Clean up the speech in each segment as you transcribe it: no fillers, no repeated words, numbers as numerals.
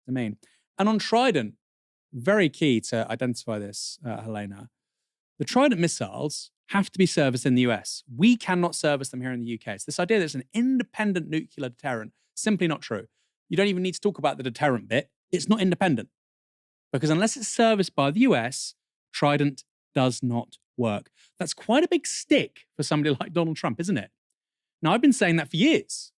domain. And on Trident, very key to identify this, Helena, the Trident missiles have to be serviced in the US. We cannot service them here in the UK. So this idea that it's an independent nuclear deterrent, simply not true. You don't even need to talk about the deterrent bit. It's not independent. Because unless it's serviced by the US, Trident does not work. That's quite a big stick for somebody like Donald Trump, isn't it? Now, I've been saying that for years.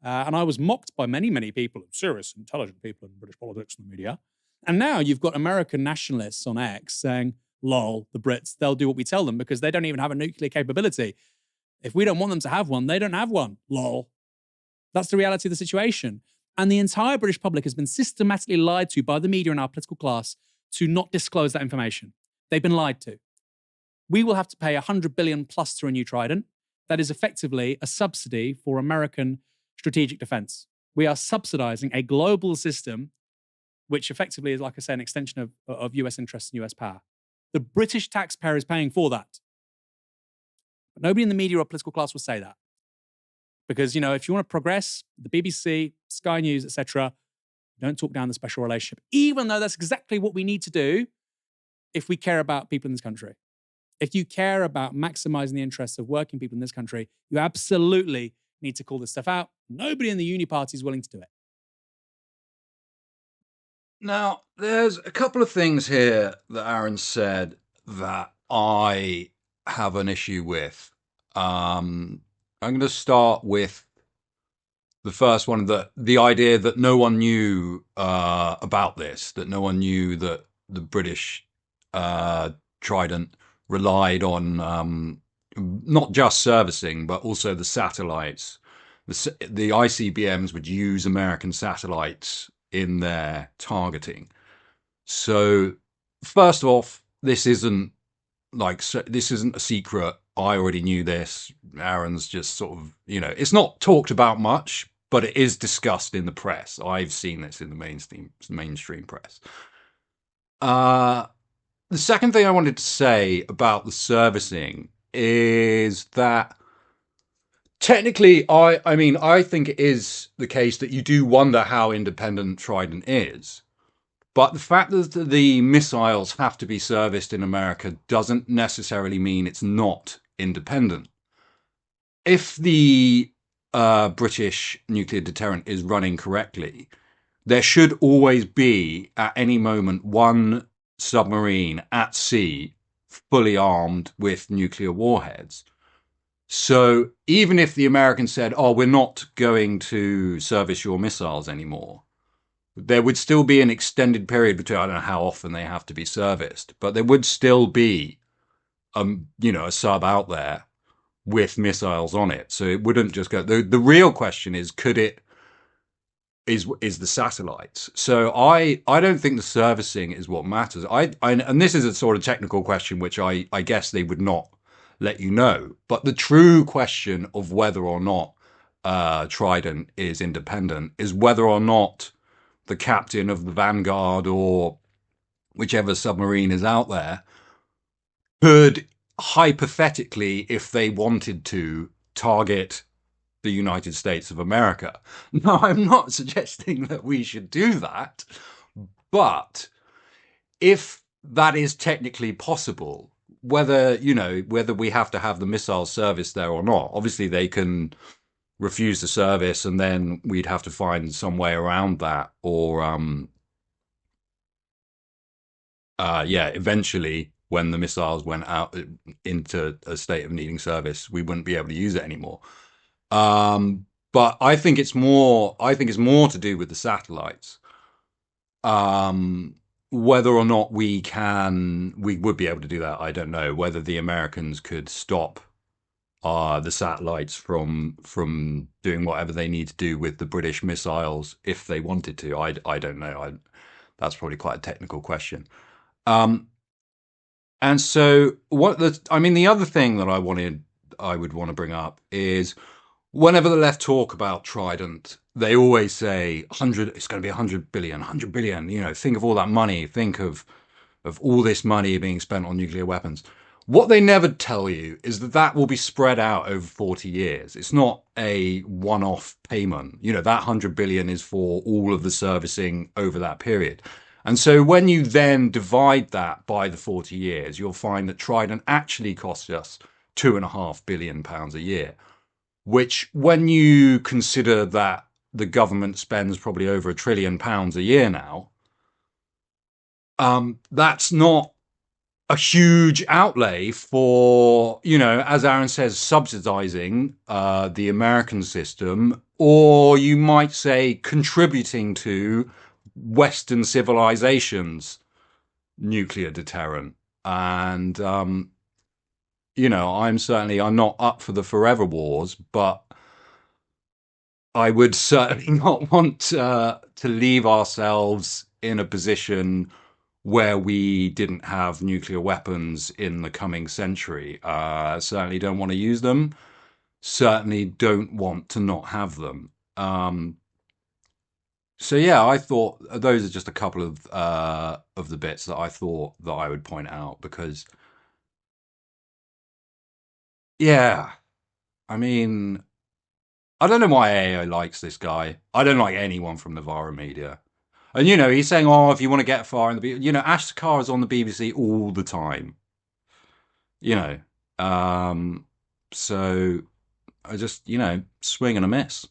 And I was mocked by many, many people, serious, intelligent people in British politics and the media. And now you've got American nationalists on X saying, lol, the Brits, they'll do what we tell them because they don't even have a nuclear capability. If we don't want them to have one, they don't have one, lol. That's the reality of the situation. And the entire British public has been systematically lied to by the media and our political class to not disclose that information. They've been lied to. We will have to pay $100 billion plus to renew Trident. That is effectively a subsidy for American strategic defense. We are subsidizing a global system, which effectively is, like I say, an extension of US interests and US power. The British taxpayer is paying for that. But nobody in the media or political class will say that. Because, if you want to progress, the BBC, Sky News, etc., don't talk down the special relationship, even though that's exactly what we need to do if we care about people in this country. If you care about maximizing the interests of working people in this country, you absolutely need to call this stuff out. Nobody in the uni party is willing to do it. Now, there's a couple of things here that Aaron said that I have an issue with. I'm going to start with the first one, the idea that no one knew about this, that no one knew that the British Trident relied on not just servicing, but also the satellites. The ICBMs would use American satellites in their targeting. So, first off, this isn't a secret. I already knew this. Aaron's just sort of, it's not talked about much, but it is discussed in the press. I've seen this in the mainstream press. The second thing I wanted to say about the servicing is that technically, I think it is the case that you do wonder how independent Trident is. But the fact that the missiles have to be serviced in America doesn't necessarily mean it's not independent. If the British nuclear deterrent is running correctly, there should always be, at any moment, one submarine at sea fully armed with nuclear warheads. So even if the Americans said, we're not going to service your missiles anymore, there would still be an extended period between, I don't know how often they have to be serviced, but there would still be, a sub out there with missiles on it. So it wouldn't just go. The real question is, is the satellites. So I don't think the servicing is what matters. And this is a sort of technical question, which I guess they would not let you know. But the true question of whether or not Trident is independent is whether or not the captain of the Vanguard or whichever submarine is out there could hypothetically, if they wanted to, target the United States of America. Now, I'm not suggesting that we should do that, but if that is technically possible, whether we have to have the missile service there or not, obviously they can refuse the service and then we'd have to find some way around that, or eventually when the missiles went out into a state of needing service, we wouldn't be able to use it anymore. But I think it's more to do with the satellites. Whether or not we would be able to do that, I don't know. Whether the Americans could stop the satellites from doing whatever they need to do with the British missiles if they wanted to, I don't know. That's probably quite a technical question. And so the other thing that I would want to bring up is, whenever the left talk about Trident, they always say it's going to be 100 billion. Think of all that money. Think of all this money being spent on nuclear weapons. What they never tell you is that that will be spread out over 40 years. It's not a one-off payment. You know, that 100 billion is for all of the servicing over that period. And so when you then divide that by the 40 years, you'll find that Trident actually costs us £2.5 billion a year, which when you consider that the government spends probably over £1 trillion a year now, that's not a huge outlay for, you know, as Aaron says, subsidizing the American system, or you might say contributing to Western civilization's nuclear deterrent. And, you know, I'm not up for the forever wars, but I would certainly not want to leave ourselves in a position where we didn't have nuclear weapons in the coming century. Certainly don't want to use them. Certainly don't want to not have them. So yeah, I thought those are just a couple of the bits that I thought that I would point out because yeah, I mean, I don't know why AA likes this guy. I don't like anyone from Novaro Media. And you know, he's saying, "Oh, if you want to get far in the, you know, Ash Carr is on the BBC all the time." You know, so I just, you know, swing and a miss.